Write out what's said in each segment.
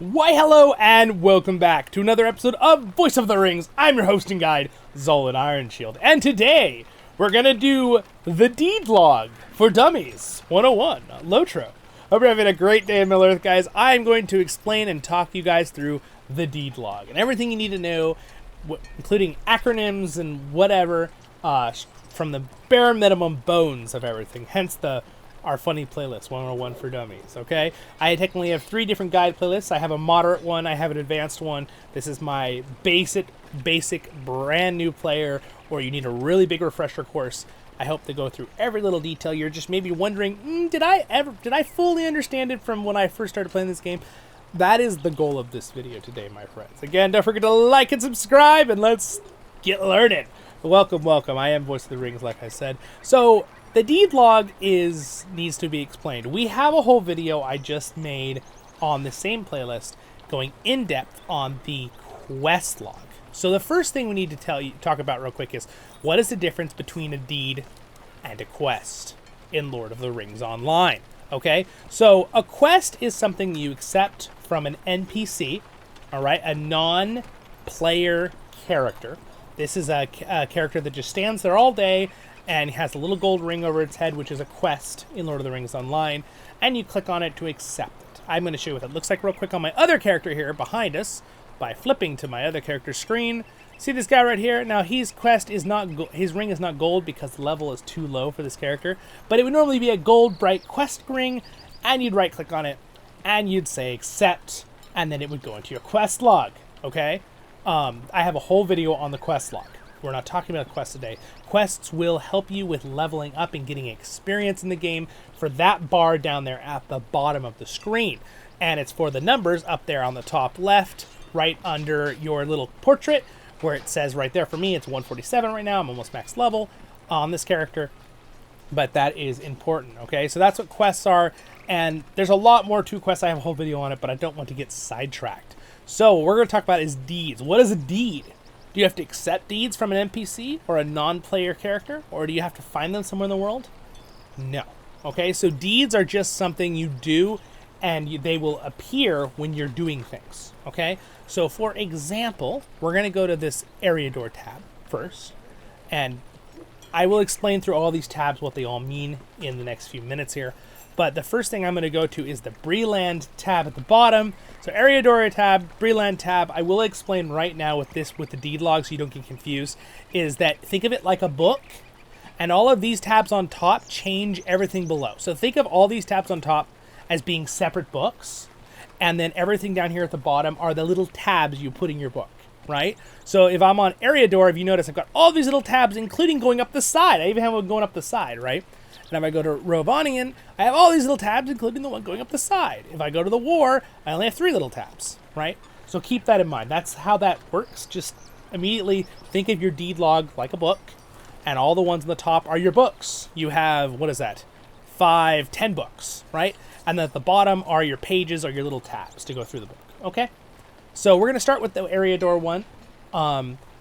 Why hello and welcome back to another episode of Voice of the Rings. I'm your host and guide, Zollin Ironshield. And today, we're gonna do the Deed Log for Dummies 101, LOTRO. Hope you're having a great day in Middle Earth, guys. I'm going to explain and talk you guys through the Deed Log and everything you need to know, including acronyms and whatever, from the bare minimum bones of everything, hence our funny playlist, 101 for Dummies, okay? I technically have 3 different guide playlists. I have a moderate one, I have an advanced one. This is my basic, brand new player, or you need a really big refresher course. I hope to go through every little detail. You're just maybe wondering, did I fully understand it from when I first started playing this game? That is the goal of this video today, my friends. Again, don't forget to like and subscribe, and let's get learning. Welcome. I am Voice of the Rings, like I said. So, the Deed Log needs to be explained. We have a whole video I just made on the same playlist going in depth on the quest log. So the first thing we need to talk about real quick is what is the difference between a deed and a quest in Lord of the Rings Online. Okay, so a quest is something you accept from an NPC, all right, a non-player character. This is a character that just stands there all day and has a little gold ring over its head, which is a quest in Lord of the Rings Online, and you click on it to accept it. I'm going to show you what it looks like real quick on my other character here behind us by flipping to my other character's screen. See this guy right here? Now his his ring is not gold because the level is too low for this character, but it would normally be a gold bright quest ring, and you'd right click on it and you'd say accept, and then it would go into your quest log. Okay, I have a whole video on the quest log. We're not talking about quests today. Quests will help you with leveling up and getting experience in the game for that bar down there at the bottom of the screen. And it's for the numbers up there on the top left, right under your little portrait, where it says right there, for me, it's 147 right now. I'm almost max level on this character. But that is important, okay? So that's what quests are. And there's a lot more to quests. I have a whole video on it, but I don't want to get sidetracked. So what we're going to talk about is deeds. What is a deed? Do you have to accept deeds from an NPC or a non-player character? Or do you have to find them somewhere in the world? No. Okay, so deeds are just something you do, and they will appear when you're doing things. Okay, so for example, we're going to go to this area door tab first, and I will explain through all these tabs what they all mean in the next few minutes here. But the first thing I'm going to go to is the Breland tab at the bottom. So Area Door tab, Breland tab, I will explain right now with the deed log so you don't get confused, is that think of it like a book, and all of these tabs on top change everything below. So think of all these tabs on top as being separate books, and then everything down here at the bottom are the little tabs you put in your book, right? So if I'm on Area Door, if you notice, I've got all these little tabs, including going up the side. I even have one going up the side, right? And if I go to Rovanian, I have all these little tabs, including the one going up the side. If I go to the War, I only have 3 little tabs, right? So keep that in mind. That's how that works. Just immediately think of your deed log like a book, and all the ones on the top are your books. You have, 10 books, right? And then at the bottom are your pages or your little tabs to go through the book, okay? So we're going to start with the Area Door one.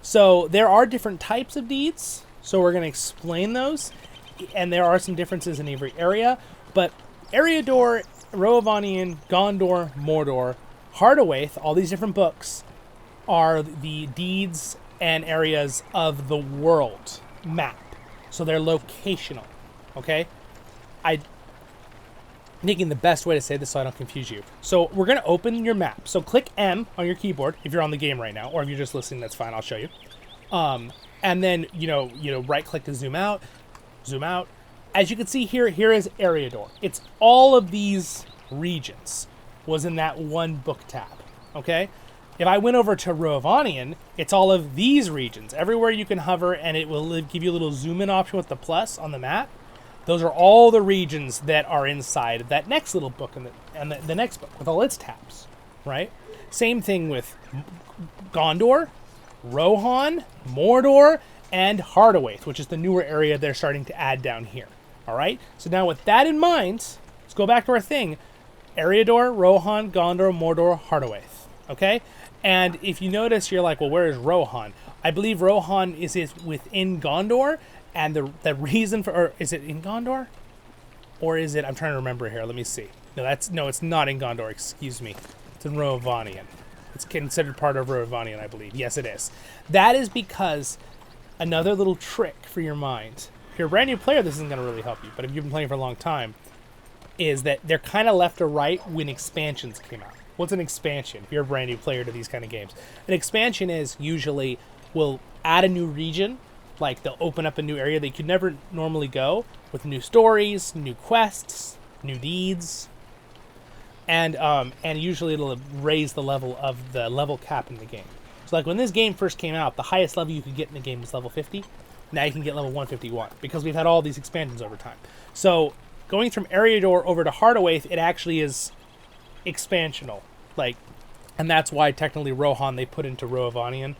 So there are different types of deeds, so we're going to explain those. And there are some differences in every area, but Area Door, Rovanian, Gondor, Mordor, Hardawaith, all these different books are the deeds and areas of the world map. So they're locational, okay? I'm thinking the best way to say this so I don't confuse you. So we're going to open your map. So click M on your keyboard if you're on the game right now, or if you're just listening, that's fine, I'll show you. And then, right click to zoom out. Zoom out. As you can see here is Area Door. It's all of these regions was in that one book tab, okay? If I went over to Rovanian, it's all of these regions. Everywhere you can hover, and it will give you a little zoom in option with the plus on the map. Those are all the regions that are inside of that next little book and the next book with all its tabs, right? Same thing with Gondor, Rohan, Mordor, and Hardawaith, which is the newer area they're starting to add down here. All right? So now with that in mind, let's go back to our thing. Area Door, Rohan, Gondor, Mordor, Hardawaith. Okay? And if you notice, you're like, well, where is Rohan? I believe Rohan is within Gondor, and the reason for... Or is it in Gondor? Or is it... I'm trying to remember here. Let me see. No, it's not in Gondor. Excuse me. It's in Rovanian. It's considered part of Rovanian, I believe. Yes, it is. That is because another little trick for your mind. If you're a brand new player, this isn't going to really help you. But if you've been playing for a long time, is that they're kind of left or right when expansions came out. What's an expansion? If you're a brand new player to these kind of games. An expansion is usually will add a new region. Like they'll open up a new area that you could never normally go with new stories, new quests, new deeds. And usually it'll raise the level of the level cap in the game. So like when this game first came out, the highest level you could get in the game was level 50. Now you can get level 151 because we've had all these expansions over time. So going from Eriador over to Heartawaith, it actually is expansional. Like, and that's why technically Rohan they put into Rovanian.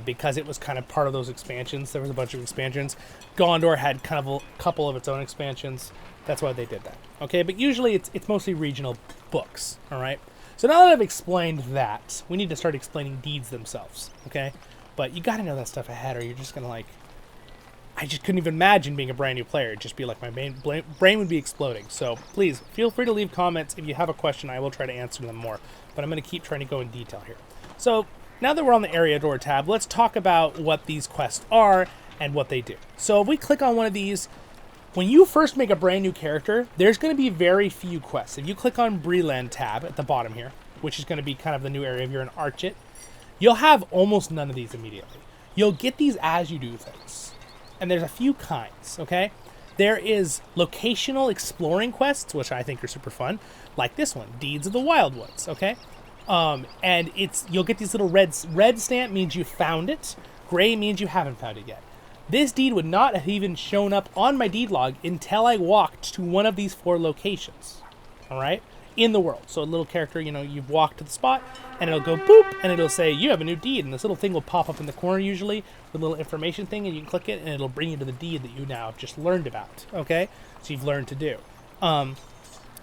Because it was kind of part of those expansions. There was a bunch of expansions. Gondor had kind of a couple of its own expansions. That's why they did that. Okay, but usually it's mostly regional books, all right? So now that I've explained that, we need to start explaining deeds themselves, okay? But you got to know that stuff ahead or you're just going to like... I just couldn't even imagine being a brand new player. It'd just be like my brain would be exploding. So please, feel free to leave comments. If you have a question, I will try to answer them more. But I'm going to keep trying to go in detail here. So now that we're on the Eriador tab, let's talk about what these quests are and what they do. So if we click on one of these, when you first make a brand new character, there's going to be very few quests. If you click on Breland tab at the bottom here, which is going to be kind of the new area if you're an Archit, you'll have almost none of these immediately. You'll get these as you do things. And there's a few kinds, okay? There is locational exploring quests, which I think are super fun, like this one, Deeds of the Wildwoods, okay? And you'll get these little red stamp means you found it, gray means you haven't found it yet. This deed would not have even shown up on my deed log until I walked to one of these 4 locations, all right, in the world. So a little character, you've walked to the spot, and it'll go boop, and it'll say, you have a new deed, and this little thing will pop up in the corner usually with a little information thing, and you can click it, and it'll bring you to the deed that you now have just learned about, okay? So you've learned to do.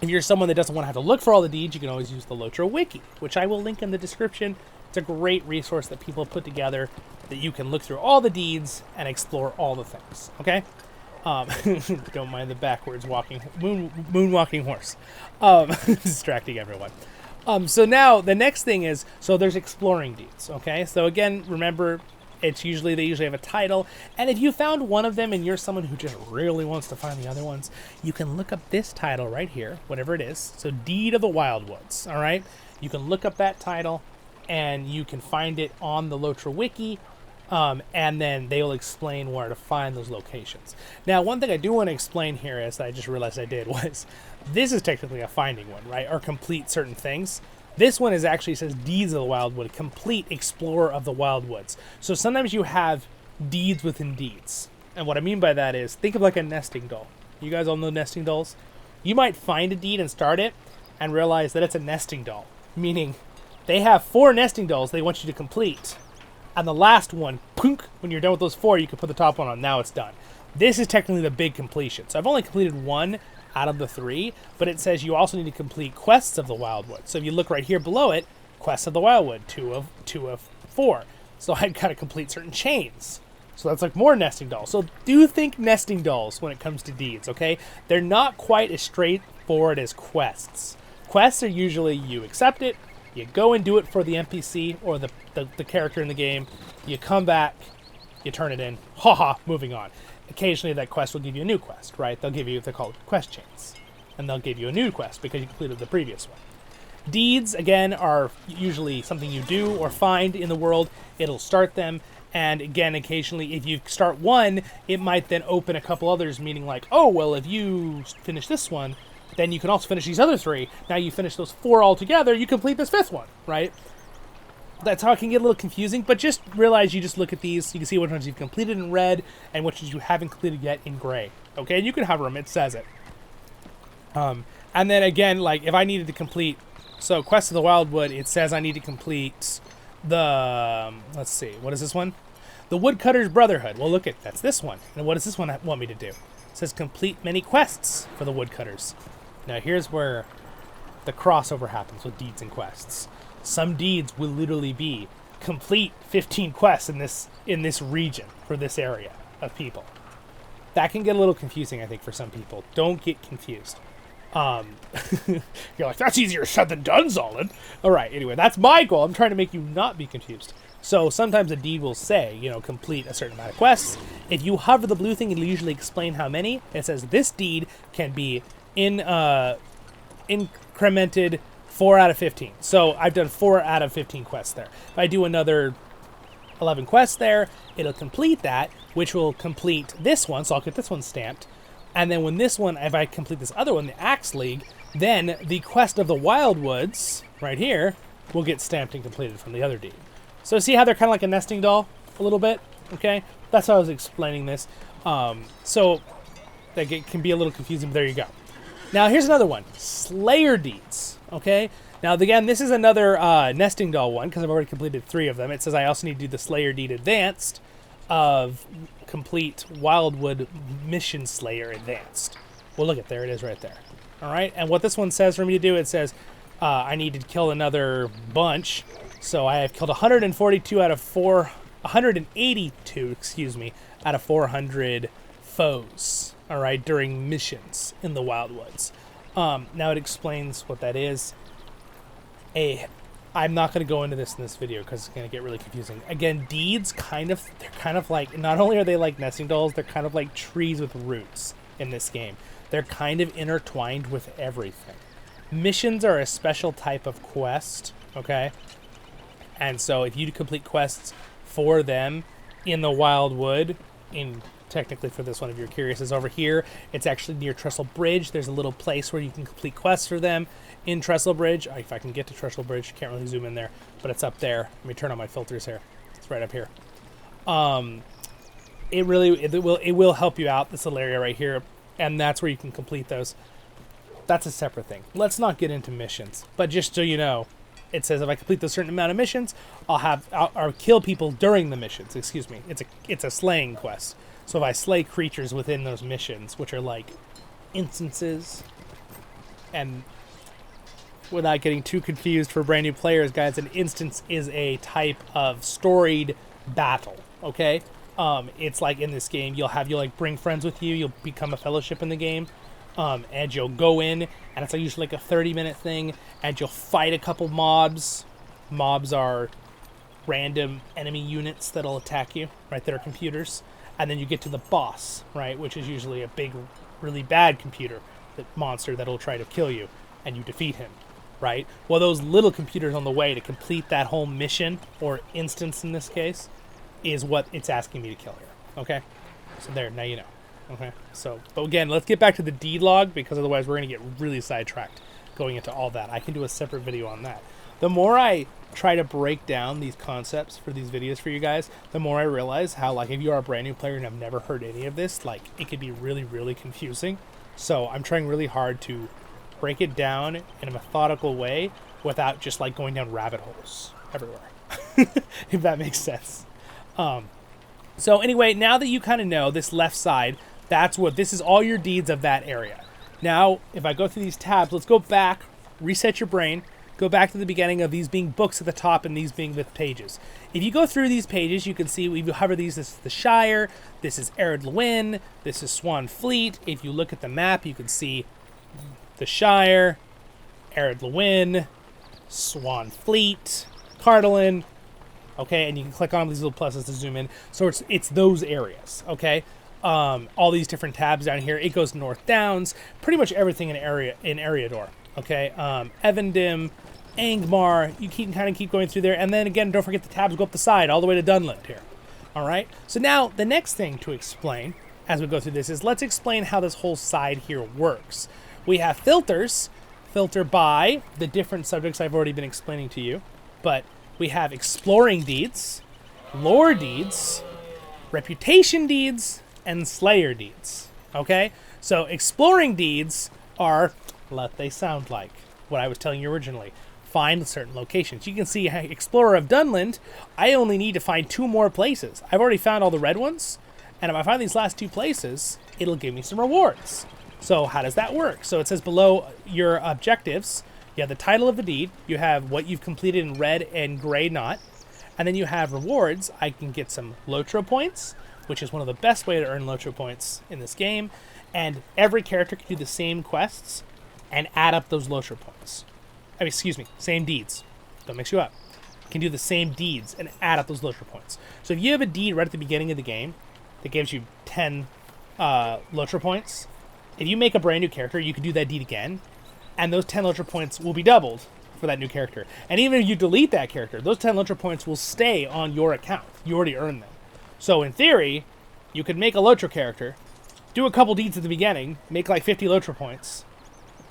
If you're someone that doesn't want to have to look for all the deeds, you can always use the LOTRO wiki, which I will link in the description. It's a great resource that people put together that you can look through all the deeds and explore all the things, okay? Don't mind the backwards walking, moonwalking horse. Distracting everyone. So now the next thing is, so there's exploring deeds, okay? So again, remember, they usually have a title, and if you found one of them and you're someone who just really wants to find the other ones, you can look up this title right here, whatever it is. So Deed of the Wildwoods, all right? You can look up that title, and you can find it on the LOTRO wiki, and then they will explain where to find those locations. Now, one thing I do want to explain here is that I just realized I did was, this is technically a finding one, right? Or complete certain things. This one says Deeds of the Wildwood, complete explorer of the Wildwoods. So sometimes you have deeds within deeds. And what I mean by that is, think of like a nesting doll. You guys all know nesting dolls? You might find a deed and start it and realize that it's a nesting doll. Meaning, they have 4 nesting dolls they want you to complete. And the last one, punk, when you're done with those 4, you can put the top one on. Now it's done. This is technically the big completion. So I've only completed 1 out of the 3, but it says you also need to complete Quests of the Wildwood. So if you look right here below it, Quests of the Wildwood, 2 of 4. So I've got to complete certain chains. So that's like more nesting dolls. So do think nesting dolls when it comes to deeds, okay? They're not quite as straightforward as quests. Quests are usually you accept it, you go and do it for the NPC or the character in the game, you come back, you turn it in, moving on. Occasionally that quest will give you a new quest, right? They're called quest chains. And they'll give you a new quest because you completed the previous one. Deeds, again, are usually something you do or find in the world. It'll start them. And again, occasionally, if you start one, it might then open a couple others, meaning like, oh, well, if you finish this one, then you can also finish these other 3. Now you finish those 4 all together, you complete this 5th one, right? That's how it can get a little confusing, but just realize you just look at these, you can see which ones you've completed in red and which ones you haven't completed yet in gray. Okay, and you can hover them, it says it. And then again, like if I needed to complete, so Quest of the Wildwood, it says I need to complete the, let's see, what is this one? The Woodcutter's Brotherhood. Well, look at, that's this one. And what does this one want me to do? It says complete many quests for the Woodcutters. Now here's where the crossover happens with deeds and quests. Some deeds will literally be complete 15 quests in this region for this area of people. That can get a little confusing, I think, for some people. Don't get confused. You're like, that's easier said than done, Zollin. All right, anyway, that's my goal. I'm trying to make you not be confused. So sometimes a deed will say, complete a certain amount of quests. If you hover the blue thing, it'll usually explain how many. It says this deed can be incremented 4 out of 15. So I've done 4 out of 15 quests there. If I do another 11 quests there, it'll complete that, which will complete this one. So I'll get this one stamped. And then when this one, if I complete this other one, the Axe League, then the quest of the Wildwoods, right here, will get stamped and completed from the other deed. So see how they're kind of like a nesting doll a little bit? Okay? That's how I was explaining this. So that can be a little confusing, but there you go. Now here's another one. Slayer deeds. Okay? Now again, this is another nesting doll one because I've already completed 3 of them. It says I also need to do the Slayer deed advanced of complete Wildwood Mission Slayer advanced. Well, look at there it is right there. All right, and what this one says for me to do, it says I need to kill another bunch. So I have killed 182 out of 182, excuse me, out of 400 foes. All right, during missions in the Wildwoods. Now it explains what that is. I'm not going to go into this in this video because it's going to get really confusing. Again, deeds they're kind of like, not only are they like nesting dolls, they're kind of like trees with roots in this game. They're kind of intertwined with everything. Missions are a special type of quest, okay? And so if you complete quests for them in the Wildwood, technically for this one, if you're curious, is over here. It's actually near Trestle Bridge. There's a little place where you can complete quests for them in Trestle Bridge. If I can get to Trestle Bridge, can't really zoom in there, but it's up there. Let me turn on my filters here. It's right up here. It will help you out, this little area right here, and that's where you can complete those. That's a separate thing. Let's not get into missions, but just so you know, it says if I complete a certain amount of missions, I'll kill people during the missions. Excuse me. It's a slaying quest. So if I slay creatures within those missions, which are like instances, and without getting too confused for brand new players, guys, an instance is a type of storied battle. Okay, it's like in this game, you'll like bring friends with you, you'll become a fellowship in the game, and you'll go in, and it's usually like a 30-minute thing, and you'll fight a couple mobs. Mobs are random enemy units that'll attack you, right? That are computers. And then you get to the boss, right, which is usually a big, really bad monster that'll try to kill you, and you defeat him, right? Well, those little computers on the way to complete that whole mission, or instance in this case, is what it's asking me to kill here, okay? So there, now you know, okay? So, but again, let's get back to the deed log, because otherwise we're going to get really sidetracked going into all that. I can do a separate video on that. The more I try to break down these concepts for these videos for you guys, the more I realize how, like, if you are a brand new player and have never heard any of this, like, it could be really, really confusing. So I'm trying really hard to break it down in a methodical way without just, like, going down rabbit holes everywhere, if that makes sense. So anyway, now that you kind of know this left side, this is all your deeds of that area. Now, if I go through these tabs, let's go back, reset your brain, go back to the beginning of these being books at the top and these being the pages. If you go through these pages, you can see, if you hover these, this is the Shire, this is Ered Lewin, this is Swan Fleet. If you look at the map, you can see the Shire, Ered Lewin, Swan Fleet, Carlisle, okay, and you can click on these little pluses to zoom in. So it's those areas, okay? All these different tabs down here. It goes North Downs, pretty much everything in Eriador. Okay, Evendim, Angmar, you can kind of keep going through there. And then again, don't forget the tabs go up the side all the way to Dunland here. All right, so now the next thing to explain as we go through this is let's explain how this whole side here works. We have filters, filter by the different subjects I've already been explaining to you. But we have exploring deeds, lore deeds, reputation deeds, and slayer deeds. Okay, so exploring deeds are what they sound like, what I was telling you originally. Find certain locations. You can see Explorer of Dunland, I only need to find 2 more places. I've already found all the red ones, and if I find these last 2 places, it'll give me some rewards. So how does that work? So it says below your objectives, you have the title of the deed, you have what you've completed in red and gray knot, and then you have rewards. I can get some LOTRO points, which is one of the best way to earn LOTRO points in this game, and every character can do the same quests and add up those LOTRO points. I mean, excuse me, same deeds. Don't mix you up. You can do the same deeds and add up those LOTRO points. So if you have a deed right at the beginning of the game that gives you 10 LOTRO points, if you make a brand new character, you can do that deed again, and those 10 LOTRO points will be doubled for that new character. And even if you delete that character, those 10 LOTRO points will stay on your account. You already earned them. So in theory, you could make a LOTRO character, do a couple deeds at the beginning, make like 50 LOTRO points,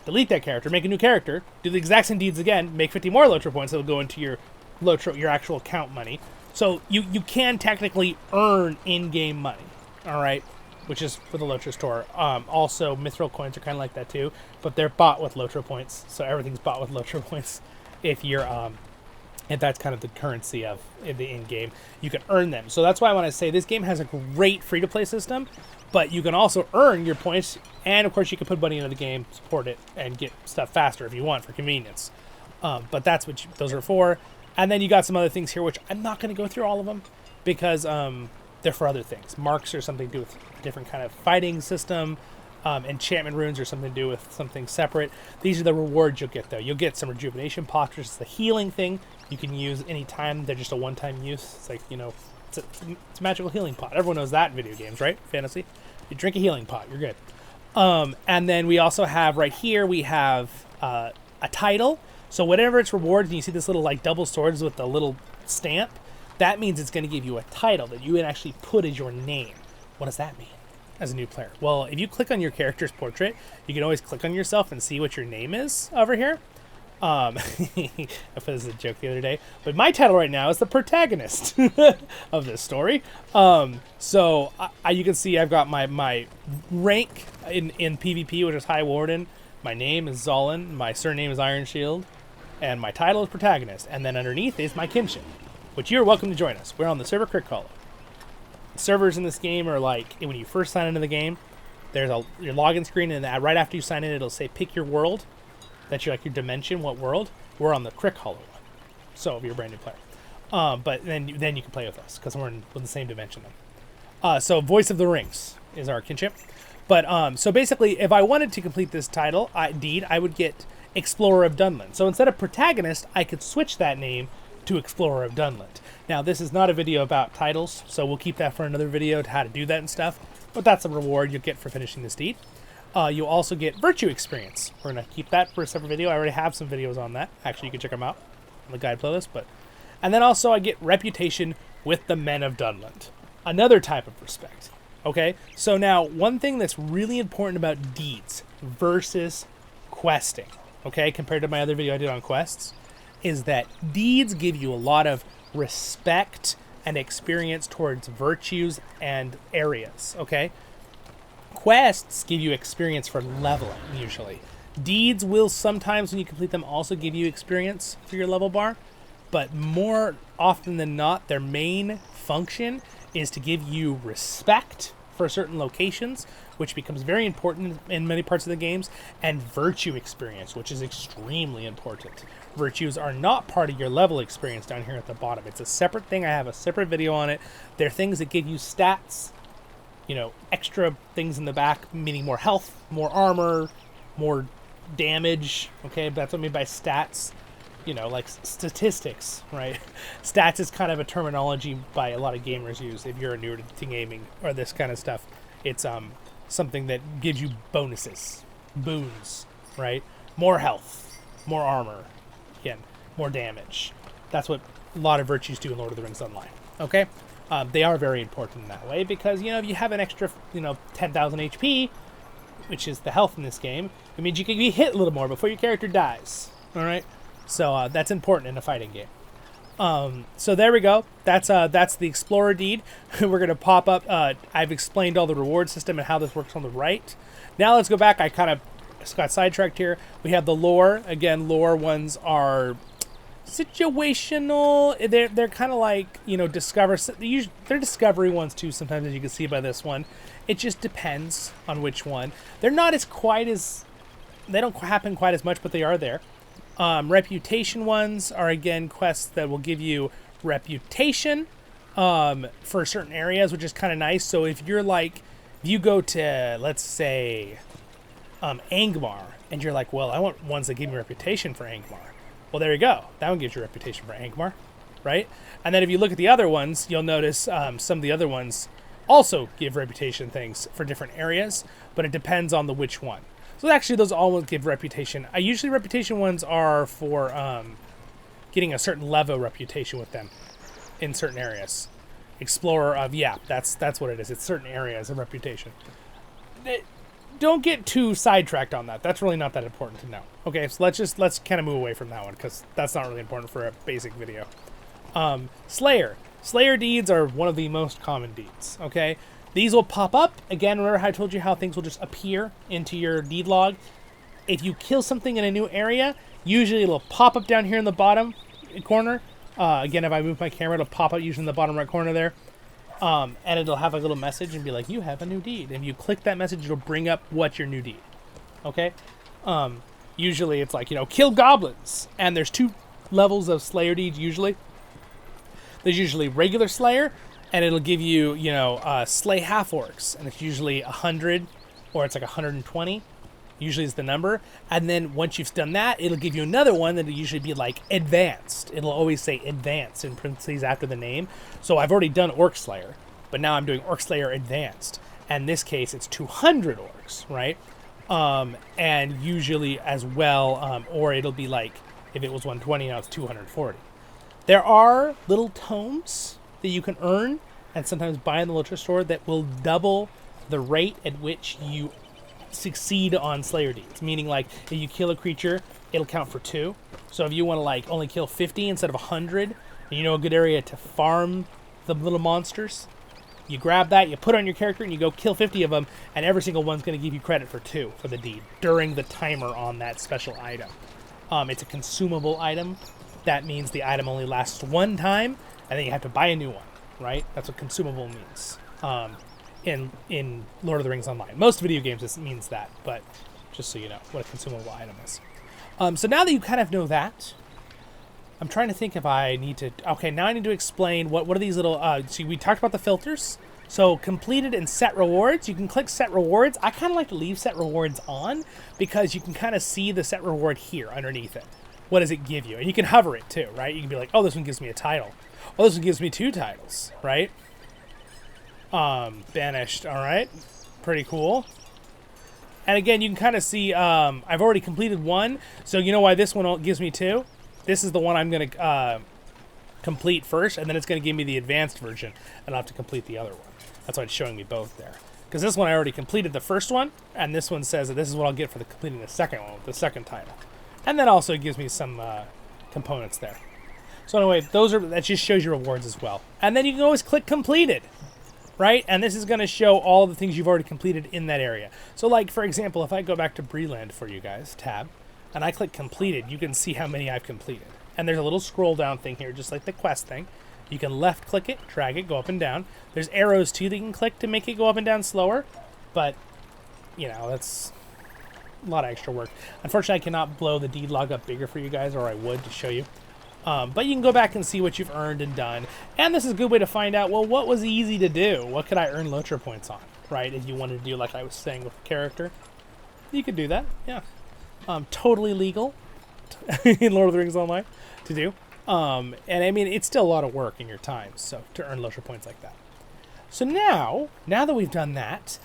delete that character, make a new character, do the exact same deeds again, make 50 more LOTRO points that'll go into your LOTRO, your actual account money. So you can technically earn in-game money, all right? Which is for the LOTRO store. Also, mithril coins are kind of like that too, but they're bought with LOTRO points, so everything's bought with LOTRO points. If you're, if that's kind of the currency of the in-game, you can earn them. So that's why when I say this game has a great free-to-play system, but you can also earn your points, and of course you can put money into the game, support it, and get stuff faster if you want for convenience. But that's what those are for. And then you got some other things here, which I'm not going to go through all of them because they're for other things. Marks are something to do with a different kind of fighting system. Enchantment runes are something to do with something separate. These are the rewards you'll get, though. You'll get some rejuvenation pots, which is the healing thing you can use anytime. They're just a one-time use. It's like, you know, it's a magical healing pot. Everyone knows that in video games, right? Fantasy. You drink a healing pot, you're good. And then we also have right here, we have a title. So whenever it's rewards, and you see this little like double swords with the little stamp, that means it's going to give you a title that you can actually put as your name. What does that mean as a new player? Well, if you click on your character's portrait, you can always click on yourself and see what your name is over here. I put this as a joke the other day, but my title right now is the protagonist of this story. So you can see I've got my rank in PvP, which is High Warden. My name is Zollin. My surname is Ironshield. And my title is protagonist. And then underneath is my kinship, which you're welcome to join us. We're on the Server CrickHollow. Servers in this game are like, when you first sign into the game, there's your login screen, and right after you sign in, it'll say pick your world. That's your dimension, what world. We're on the CrickHollow one. So if you're a brand new player. But then you can play with us, because we're in the same dimension then. So Voice of the Rings is our kinship. But so basically, if I wanted to complete this title, deed, I would get Explorer of Dunland. So instead of protagonist, I could switch that name to Explorer of Dunland. Now, this is not a video about titles, so we'll keep that for another video to how to do that and stuff. But that's a reward you'll get for finishing this deed. You'll also get Virtue Experience. We're going to keep that for a separate video. I already have some videos on that. Actually, you can check them out on the guide playlist. And then also I get Reputation with the Men of Dunland. Another type of respect. Okay? So now, one thing that's really important about deeds versus questing, okay, compared to my other video I did on quests, is that deeds give you a lot of respect and experience towards virtues and areas, okay? Quests give you experience for leveling, usually. Deeds will sometimes, when you complete them, also give you experience for your level bar, but more often than not, their main function is to give you respect for certain locations, which becomes very important in many parts of the games, and virtue experience, which is extremely important. Virtues are not part of your level experience down here at the bottom. It's a separate thing. I have a separate video on it. They're things that give you stats, you know, extra things in the back, meaning more health, more armor, more damage, okay? That's what I mean by stats, you know, like statistics, right? Stats is kind of a terminology by a lot of gamers use if you're new to gaming or this kind of stuff. It's something that gives you bonuses, boons, right? More health, more armor, again, more damage. That's what a lot of virtues do in Lord of the Rings Online, okay? They are very important in that way because, you know, if you have an extra, 10,000 HP, which is the health in this game, it means you can be hit a little more before your character dies, all right? So that's important in a fighting game. So there we go. That's the Explorer deed. We're going to pop up. I've explained all the reward system and how this works on the right. Now let's go back. I kind of got sidetracked here. We have the lore. Again, lore ones are situational. They're kind of like, they're discovery ones too sometimes, as you can see by this one. It just depends on which one. They're not they don't happen quite as much, but they are there. Reputation ones are, again, quests that will give you reputation for certain areas, which is kind of nice. So if you go to, let's say, Angmar, and you're like, well, I want ones that give me reputation for Angmar. Well, there you go. That one gives you reputation for Angmar, right? And then if you look at the other ones, you'll notice some of the other ones also give reputation things for different areas, but it depends on the which one. So actually, those all give reputation. Usually reputation ones are for getting a certain level of reputation with them in certain areas. Explorer of, yeah, that's what it is. It's certain areas of reputation. Don't get too sidetracked on that. That's really not that important to know. Okay, so let's kind of move away from that one because that's not really important for a basic video. Slayer. Slayer deeds are one of the most common deeds, okay? These will pop up. Again, remember how I told you how things will just appear into your deed log? If you kill something in a new area, usually it'll pop up down here in the bottom corner. Again, if I move my camera, it'll pop up usually in the bottom right corner there. And it'll have a little message and be like, you have a new deed. And if you click that message, it'll bring up what's your new deed, okay? Usually it's like, kill goblins. And there's 2 levels of Slayer deeds usually. There's usually regular Slayer, and it'll give you, slay half-orcs, and it's usually 100, or it's like 120, usually is the number. And then once you've done that, it'll give you another one that'll usually be like advanced. It'll always say advanced in parentheses after the name. So I've already done Orc Slayer, but now I'm doing Orc Slayer Advanced. And in this case, it's 200 orcs, right? And usually as well, or it'll be like, if it was 120, now it's 240. There are little tomes that you can earn and sometimes buy in the LOTRO store that will double the rate at which you succeed on Slayer deeds. Meaning, like, if you kill a creature, it'll count for 2. So if you want to, like, only kill 50 instead of 100, and a good area to farm the little monsters, you grab that, you put it on your character, and you go kill 50 of them, and every single one's going to give you credit for 2 for the deed during the timer on that special item. It's a consumable item. That means the item only lasts one time, and then you have to buy a new one, right? That's what consumable means in Lord of the Rings Online. Most video games, this means that, but just so you know what a consumable item is. So now that you kind of know that, I'm trying to think if I need to... Okay, now I need to explain what are these little... see, we talked about the filters. So completed and set rewards. You can click set rewards. I kind of like to leave set rewards on because you can kind of see the set reward here underneath it. What does it give you? And you can hover it too, right? You can be like, oh, this one gives me a title. Oh, this one gives me 2 titles, right? Banished, all right. Pretty cool. And again, you can kind of see, I've already completed 1. So you know why this one gives me 2? This is the one I'm going to complete first, and then it's going to give me the advanced version, and I'll have to complete the other one. That's why it's showing me both there. Because this one I already completed the first one, and this one says that this is what I'll get for completing the second one, the second title. And then also it gives me some components there. So anyway, that just shows you rewards as well. And then you can always click completed, right? And this is going to show all the things you've already completed in that area. So like, for example, if I go back to Breland for you guys, tab, and I click completed, you can see how many I've completed. And there's a little scroll down thing here, just like the quest thing. You can left click it, drag it, go up and down. There's arrows too that you can click to make it go up and down slower. But, that's a lot of extra work. Unfortunately, I cannot blow the deed log up bigger for you guys, or I would to show you. But you can go back and see what you've earned and done. And this is a good way to find out, well, what was easy to do? What could I earn LOTRO points on, right? If you wanted to do like I was saying with the character. You could do that, yeah. Totally legal in Lord of the Rings Online to do. And I mean, it's still a lot of work in your time, so to earn LOTRO points like that. So now that we've done that,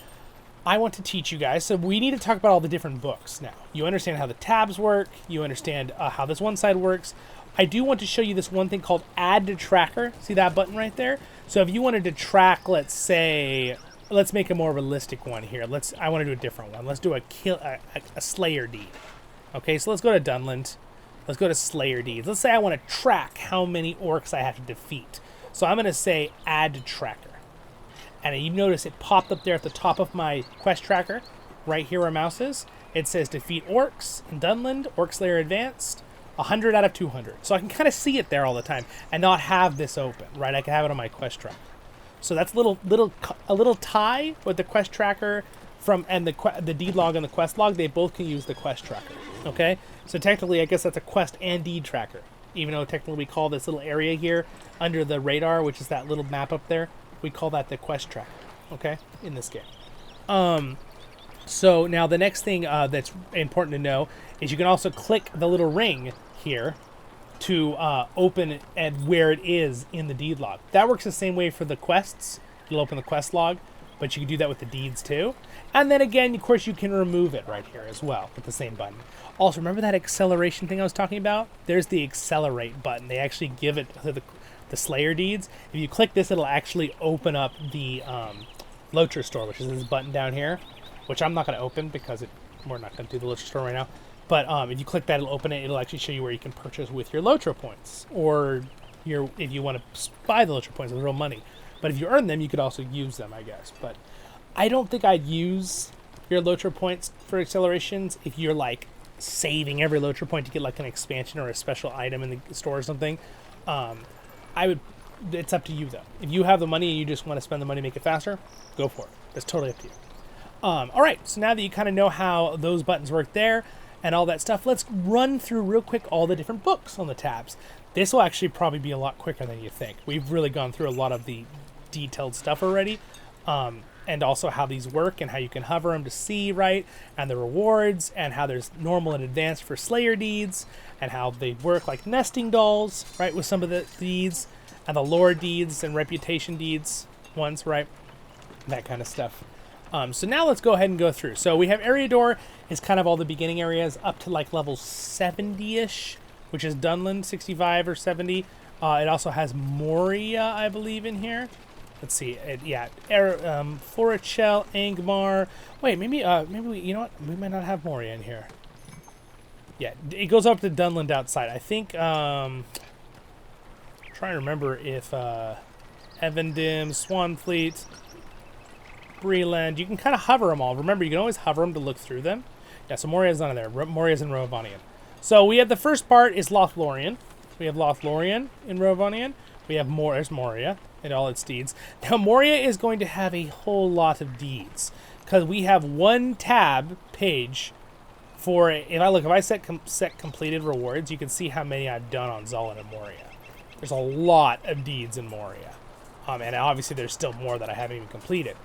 I want to teach you guys. So we need to talk about all the different books now. You understand how the tabs work. You understand how this one side works. I do want to show you this one thing called Add to Tracker. See that button right there? So if you wanted to track, let's say, let's make a more realistic one here. I want to do a different one. Let's do a Slayer deed. Okay, so let's go to Dunland. Let's go to Slayer deeds. Let's say I want to track how many orcs I have to defeat. So I'm going to say Add to Tracker. And you notice it popped up there at the top of my quest tracker, right here where mouse is. It says defeat orcs in Dunland, Orc Slayer Advanced, 100 out of 200. So I can kind of see it there all the time and not have this open, right? I can have it on my quest tracker. So that's a little tie with the quest tracker and the deed log and the quest log. They both can use the quest tracker, okay? So technically, I guess that's a quest and deed tracker, even though technically we call this little area here under the radar, which is that little map up there, we call that the quest tracker, okay, in this game. So So now the next thing that's important to know is you can also click the little ring here to open and where it is in the deed log. That works the same way for the quests. You'll open the quest log, but you can do that with the deeds too. And then again, of course, you can remove it right here as well with the same button. Also, remember that acceleration thing I was talking about? There's the accelerate button. They actually give it to the Slayer deeds. If you click this, it'll actually open up the LOTRO store, which is this button down here, which I'm not going to open because we're not going to do the LOTRO store right now. But if you click that, it'll open it. It'll actually show you where you can purchase with your LOTRO points, or if you want to buy the LOTRO points with real money. But if you earn them, you could also use them, I guess. But I don't think I'd use your LOTRO points for accelerations if you're like saving every LOTRO point to get like an expansion or a special item in the store or something. It's up to you though. If you have the money and you just want to spend the money, make it faster, go for it. That's totally up to you. All right, so now that you kind of know how those buttons work there and all that stuff, let's run through real quick all the different books on the tabs. This will actually probably be a lot quicker than you think. We've really gone through a lot of the detailed stuff already, and also how these work and how you can hover them to see, right, and the rewards, and how there's normal and advanced for Slayer deeds, and how they work like nesting dolls, right, with some of the deeds, and the lore deeds and reputation deeds ones, right, that kind of stuff. So now let's go ahead and go through. So we have Eriador is kind of all the beginning areas up to like level 70-ish, which is Dunland, 65 or 70. It also has Moria, I believe, in here. Let's see. Florichel, Angmar. Wait, maybe we, you know what? We might not have Moria in here. Yeah, it goes up to Dunland outside. I think, trying to remember if Evendim, Swanfleet, Breland, you can kind of hover them all. Remember, you can always hover them to look through them. Yeah, so Moria's none of there. Moria's in Rovanian. So we have the first part is Lothlorien. We have Lothlorien in Rovanian. We have there's Moria and all its deeds. Now, Moria is going to have a whole lot of deeds because we have one tab page for, if I set completed rewards, you can see how many I've done on Zollin and Moria. There's a lot of deeds in Moria. And obviously there's still more that I haven't even completed.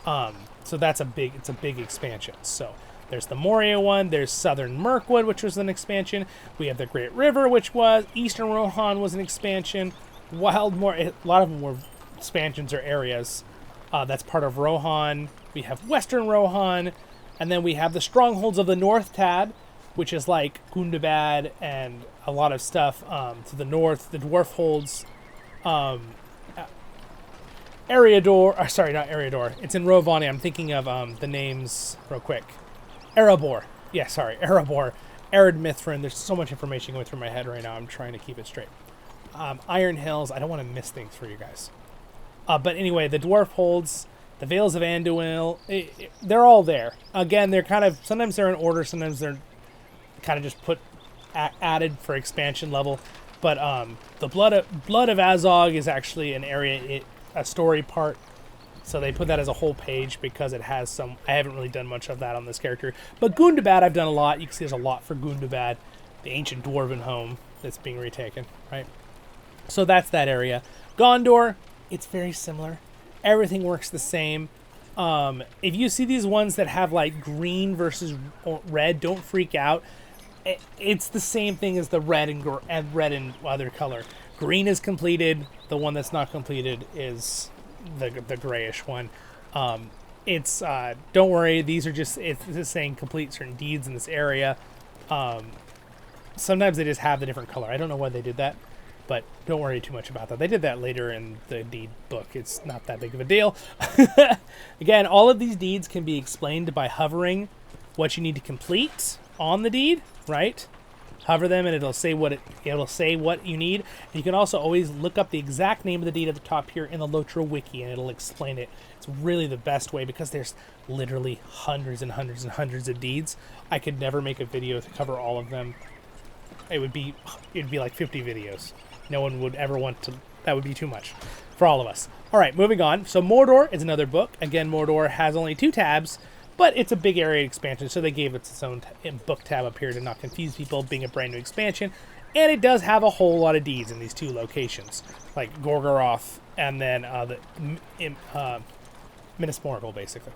So it's a big expansion. So there's the Moria one, there's Southern Mirkwood, which was an expansion. We have the Great River, which was, Eastern Rohan was an expansion. Wildmoor, a lot of them were expansions or areas. That's part of Rohan. We have Western Rohan, and then we have the Strongholds of the North tab, which is like Gundabad and a lot of stuff to the north. The Dwarf Holds, Eriador, sorry, not Eriador. It's in Rovanian. I'm thinking of the names real quick. Erebor. Yeah, sorry, Erebor. Arid Mithrin. There's so much information going through my head right now. I'm trying to keep it straight. Iron Hills. I don't want to miss things for you guys. But anyway, the Dwarf Holds, the Vales of Anduin, they're all there. Again, they're kind of, sometimes they're in order, sometimes they're kind of just added for expansion level. But the Blood of Azog is actually an area, a story part. So they put that as a whole page because it has some, I haven't really done much of that on this character. But Gundabad I've done a lot. You can see there's a lot for Gundabad, the ancient dwarven home that's being retaken, right? So that's that area. Gondor, it's very similar. Everything works the same. If you see these ones that have like green versus red, don't freak out. It's the same thing as the red and other color. Green is completed. The one that's not completed is the grayish one. Don't worry. These are just, it's just saying complete certain deeds in this area. Sometimes they just have the different color. I don't know why they did that, but don't worry too much about that. They did that later in the deed book. It's not that big of a deal. Again, all of these deeds can be explained by hovering what you need to complete on the deed, right? Hover them and it'll say what you need. And you can also always look up the exact name of the deed at the top here in the LOTRO wiki and it'll explain it. It's really the best way because there's literally hundreds and hundreds and hundreds of deeds. I could never make a video to cover all of them. It'd be like 50 videos. No one would ever want to, that would be too much for all of us. All right, moving on. So Mordor is another book. Again, Mordor has only 2 tabs, but it's a big area expansion, so they gave it its own book tab up here to not confuse people, being a brand new expansion. And it does have a whole lot of deeds in these 2 locations, like Gorgoroth and then Minas basically.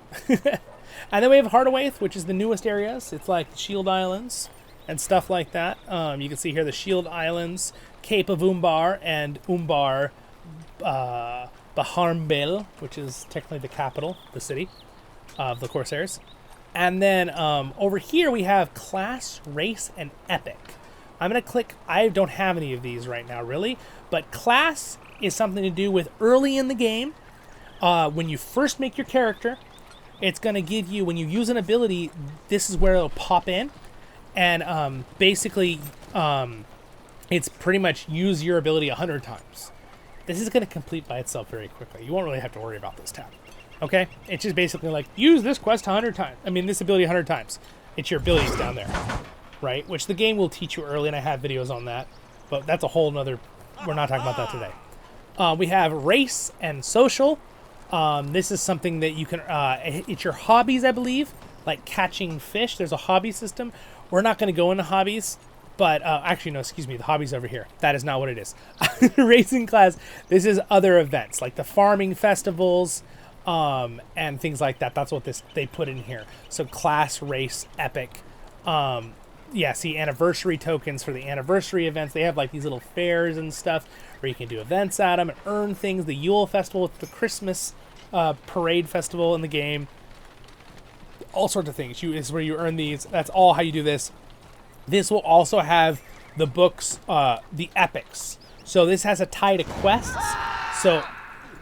And then we have Hardawaith, which is the newest areas. It's like Shield Islands and stuff like that. You can see here the Shield Islands, Cape of Umbar, and Umbar Baharmbel, which is technically the capital, the city of the Corsairs. And then over here we have Class, Race, and Epic. I'm going to click, I don't have any of these right now really, but Class is something to do with early in the game. When you first make your character, it's going to give you, when you use an ability, this is where it'll pop in. And basically, it's pretty much use your ability 100 times. This is going to complete by itself very quickly. You won't really have to worry about this tab. Okay? It's just basically like, use this quest 100 times. I mean, this ability 100 times. It's your abilities down there. Right? Which the game will teach you early, and I have videos on that. But that's a whole nother, we're not talking about that today. We have Race and Social. This is something that you can, it's your hobbies, I believe, like catching fish. There's a hobby system. We're not going to go into hobbies, but actually, no, excuse me, the hobby's over here. That is not what it is. Racing class, this is other events, like the farming festivals and things like that. That's what they put in here. So class, race, epic. Yeah, see, anniversary tokens for the anniversary events. They have like these little fairs and stuff where you can do events at them and earn things. The Yule Festival with the Christmas parade festival in the game. All sorts of things. This is where you earn these. That's all how you do this. This will also have the books, the epics. So this has a tie to quests. So,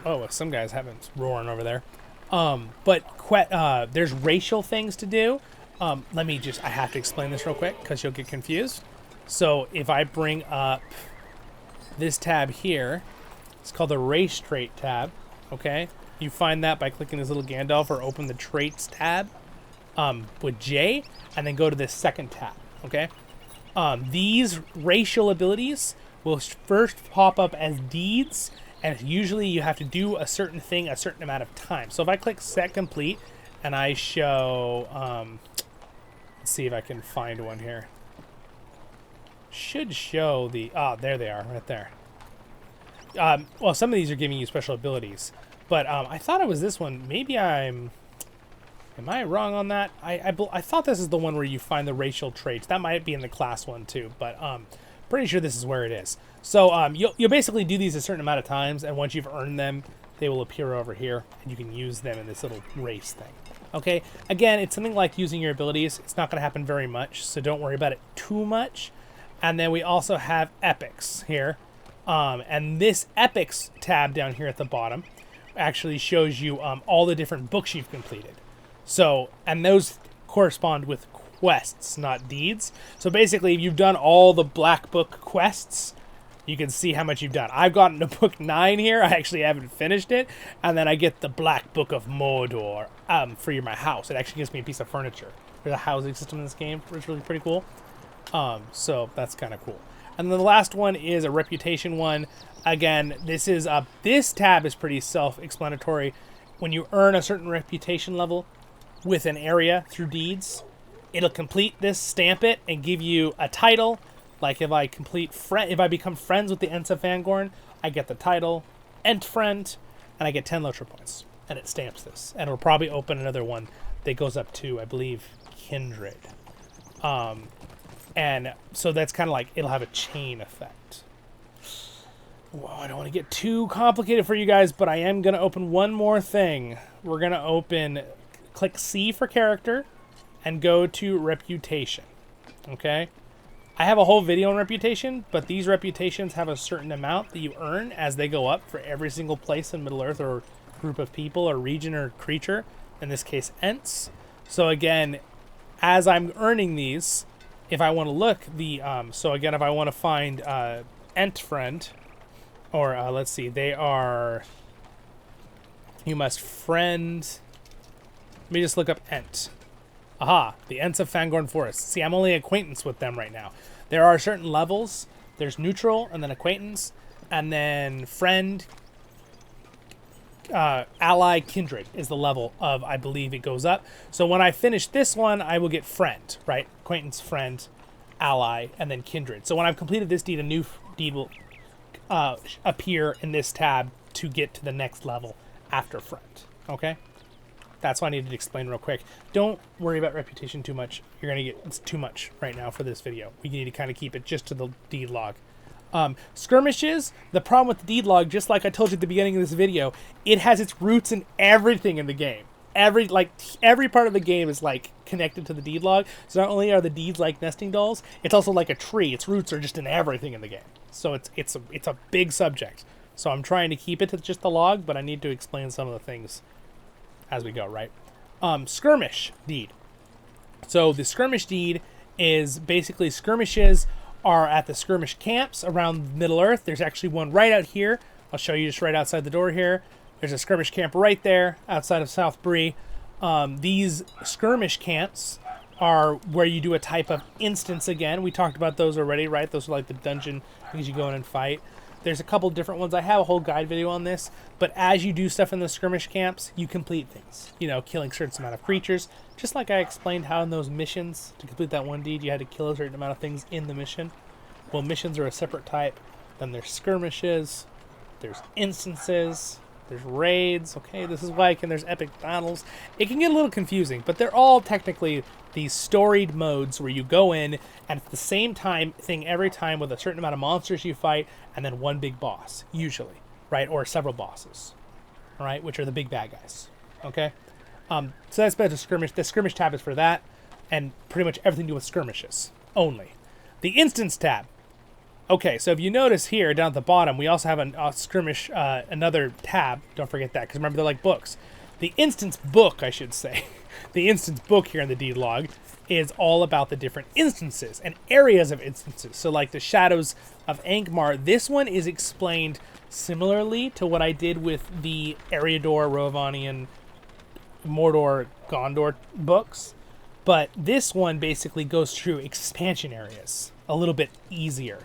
oh, some guys haven't roaring over there. But there's racial things to do. I have to explain this real quick because you'll get confused. So if I bring up this tab here, it's called the race trait tab. Okay. You find that by clicking this little Gandalf or open the traits tab with J and then go to this second tab. Okay. These racial abilities will first pop up as deeds, and usually you have to do a certain thing a certain amount of time. So if I click set complete and I show, let's see if I can find one here. Should show the, there they are right there. Well, some of these are giving you special abilities, but I thought it was this one. Maybe am I wrong on that? I thought this is the one where you find the racial traits. That might be in the class one too, but pretty sure this is where it is. So you'll basically do these a certain amount of times, and once you've earned them, they will appear over here, and you can use them in this little race thing. Okay, again, it's something like using your abilities. It's not going to happen very much, so don't worry about it too much. And then we also have epics here. And this epics tab down here at the bottom actually shows you all the different books you've completed. So, and those correspond with quests, not deeds. So basically, if you've done all the Black Book quests, you can see how much you've done. I've gotten to book 9 here. I actually haven't finished it. And then I get the Black Book of Mordor for my house. It actually gives me a piece of furniture. There's a housing system in this game, which is really pretty cool. So that's kind of cool. And then the last one is a reputation one. Again, this tab is pretty self-explanatory. When you earn a certain reputation level with an area through deeds, it'll complete this, stamp it, and give you a title. Like if I become friends with the Ents of Fangorn, I get the title, Ent Friend, and I get 10 LOTRO points. And it stamps this. And it'll probably open another one that goes up to, I believe, Kindred. And so that's kind of like, it'll have a chain effect. Whoa, I don't want to get too complicated for you guys, but I am going to open one more thing. We're going to click C for character, and go to reputation. Okay? I have a whole video on reputation, but these reputations have a certain amount that you earn as they go up for every single place in Middle-earth or group of people or region or creature. In this case, Ents. So again, as I'm earning these, if I want to look, so again, if I want to find Ent Friend, or let's see, you must friend, let me just look up Ent. Aha, the Ents of Fangorn Forest. See, I'm only acquaintance with them right now. There are certain levels. There's neutral, and then acquaintance, and then friend, ally, kindred is the level of, I believe it goes up. So when I finish this one, I will get friend, right? Acquaintance, friend, ally, and then kindred. So when I've completed this deed, a new deed will appear in this tab to get to the next level after friend. Okay? That's why I needed to explain real quick. Don't worry about reputation too much. You're going to get, it's too much right now for this video. We need to kind of keep it just to the deed log. Skirmishes, the problem with the deed log, just like I told you at the beginning of this video, it has its roots in everything in the game. Every part of the game is like connected to the deed log. So not only are the deeds like nesting dolls, it's also like a tree. Its roots are just in everything in the game. So it's a big subject. So I'm trying to keep it to just the log, but I need to explain some of the things as we go, right? Skirmish deed. So the skirmish deed is basically skirmishes are at the skirmish camps around Middle Earth. There's actually one right out here. I'll show you just right outside the door here. There's a skirmish camp right there outside of South Bree. These skirmish camps are where you do a type of instance again. We talked about those already, right? Those are like the dungeon things you go in and fight. There's a couple different ones. I have a whole guide video on this, but as you do stuff in the skirmish camps, you complete things. You know, killing a certain amount of creatures. Just like I explained how in those missions, to complete that one deed, you had to kill a certain amount of things in the mission. Well, missions are a separate type. Then there's skirmishes. There's instances. There's raids. Okay, this is why there's epic battles. It can get a little confusing, but they're all technically these storied modes where you go in and it's the same thing every time with a certain amount of monsters you fight and then one big boss, usually, right? Or several bosses, all right? Which are the big bad guys, okay? So that's better to skirmish. The skirmish tab is for that and pretty much everything to do with skirmishes only. The instance tab. Okay, so if you notice here down at the bottom, we also have a skirmish, another tab. Don't forget that, because remember, they're like books. The instance book, I should say, the instance book here in the deed log is all about the different instances and areas of instances. So like the Shadows of Angmar, this one is explained similarly to what I did with the Eriador, Rovanian, Mordor, Gondor books. But this one basically goes through expansion areas a little bit easier.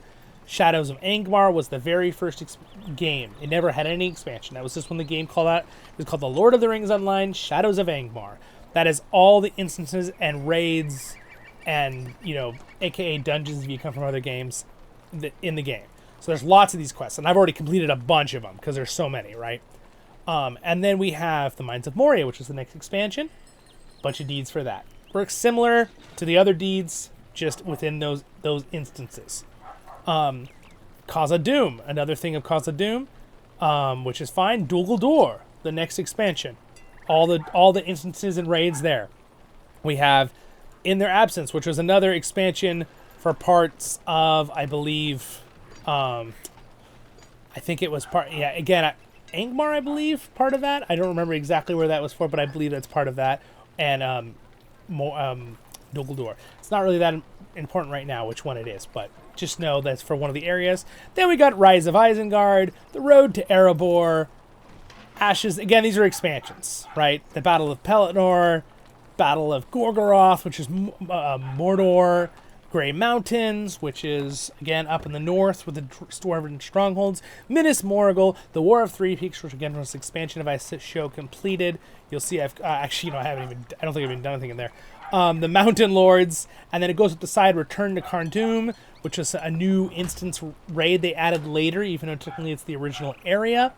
Shadows of Angmar was the very first game. It never had any expansion. That was just when the game called out. It was called The Lord of the Rings Online, Shadows of Angmar. That is all the instances and raids and, you know, aka dungeons if you come from other games in the game. So there's lots of these quests, and I've already completed a bunch of them because there's so many, right? And then we have the Mines of Moria, which is the next expansion. Bunch of deeds for that. Works similar to the other deeds, just within those instances. Khazad-dûm, another thing of Khazad-dûm, which is fine. Dol-Guldur, the next expansion. All the instances and raids there. We have In Their Absence, which was another expansion for parts of, I believe, I think it was again, Angmar, I believe, part of that. I don't remember exactly where that was for, but I believe that's part of that. And Dol-Guldur. It's not really that important right now which one it is, but just know that's for one of the areas. Then we got Rise of Isengard, The Road to Erebor, Ashes. Again, these are expansions, right? The Battle of Pelennor, Battle of Gorgoroth, which is Mordor, Grey Mountains, which is, again, up in the north with the Dwarven strongholds, Minas Morgul, the War of Three Peaks, which again was expansion of I show completed. You'll see I've actually, I don't think I've even done anything in there. The Mountain Lords, and then it goes up the side, Return to Carn-dûm, which is a new instance raid they added later, even though technically it's the original area.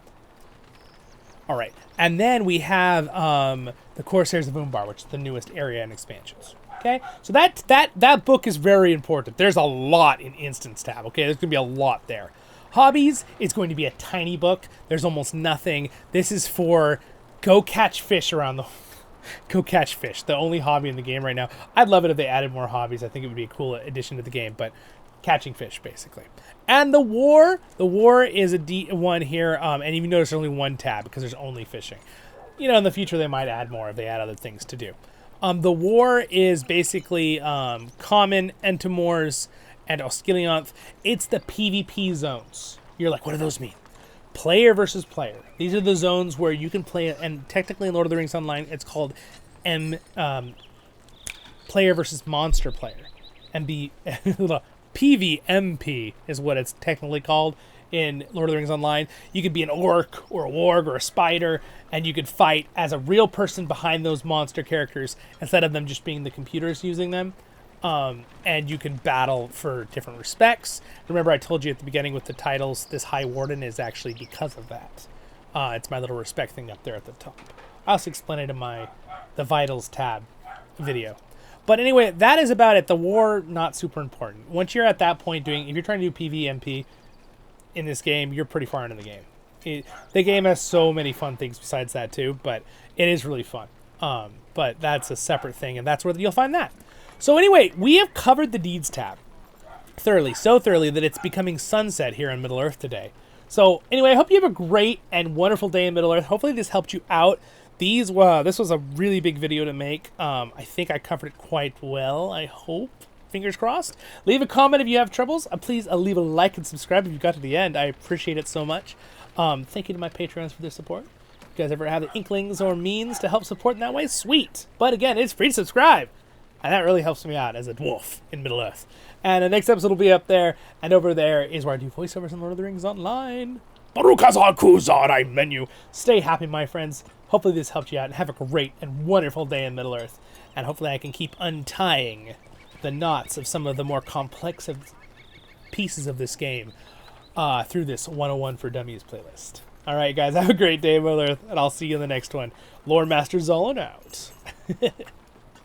All right, and then we have the Corsairs of Umbar, which is the newest area and expansions. Okay, so that book is very important. There's a lot in Instance tab. Okay, there's gonna be a lot there. Hobbies is going to be a tiny book. There's almost nothing. This is for go catch fish around the. Go catch fish, the only hobby in the game right now. I'd love it if they added more hobbies. I think it would be a cool addition to the game, but catching fish, basically. And the war is a D1 here, and even notice there's only one tab because there's only fishing. You know, in the future they might add more if they add other things to do. The war is basically Common, Entomors, and Osgiliath. It's the PvP zones. You're like, what do those mean? Player versus player. These are the zones where you can play, and technically in Lord of the Rings Online, it's called player versus monster player. PvMP is what it's technically called in Lord of the Rings Online. You could be an orc or a warg or a spider, and you could fight as a real person behind those monster characters instead of them just being the computers using them. And you can battle for different respects. Remember I told you at the beginning with the titles, this High Warden is actually because of that. It's my little respect thing up there at the top. I also explain it in my the Vitals tab video. But anyway, that is about it. The war, not super important. Once you're at that point if you're trying to do PvMP in this game, you're pretty far into the game. The game has so many fun things besides that too, but it is really fun. But that's a separate thing, and that's where you'll find that. So anyway, we have covered the Deeds tab thoroughly, so thoroughly that it's becoming sunset here on Middle-earth today. So anyway, I hope you have a great and wonderful day in Middle-earth. Hopefully this helped you out. This was a really big video to make. I think I covered it quite well, I hope. Fingers crossed. Leave a comment if you have troubles. Please leave a like and subscribe if you got to the end. I appreciate it so much. Thank you to my Patreons for their support. If you guys ever have the inklings or means to help support in that way, sweet. But again, it's free to subscribe. And that really helps me out as a dwarf in Middle-earth. And the next episode will be up there. And over there is where I do voiceovers in Lord of the Rings Online. Stay happy, my friends. Hopefully this helped you out. And have a great and wonderful day in Middle-earth. And hopefully I can keep untying the knots of some of the more complex pieces of this game through this 101 for Dummies playlist. All right, guys. Have a great day in Middle-earth. And I'll see you in the next one. Lore Master Zollin out.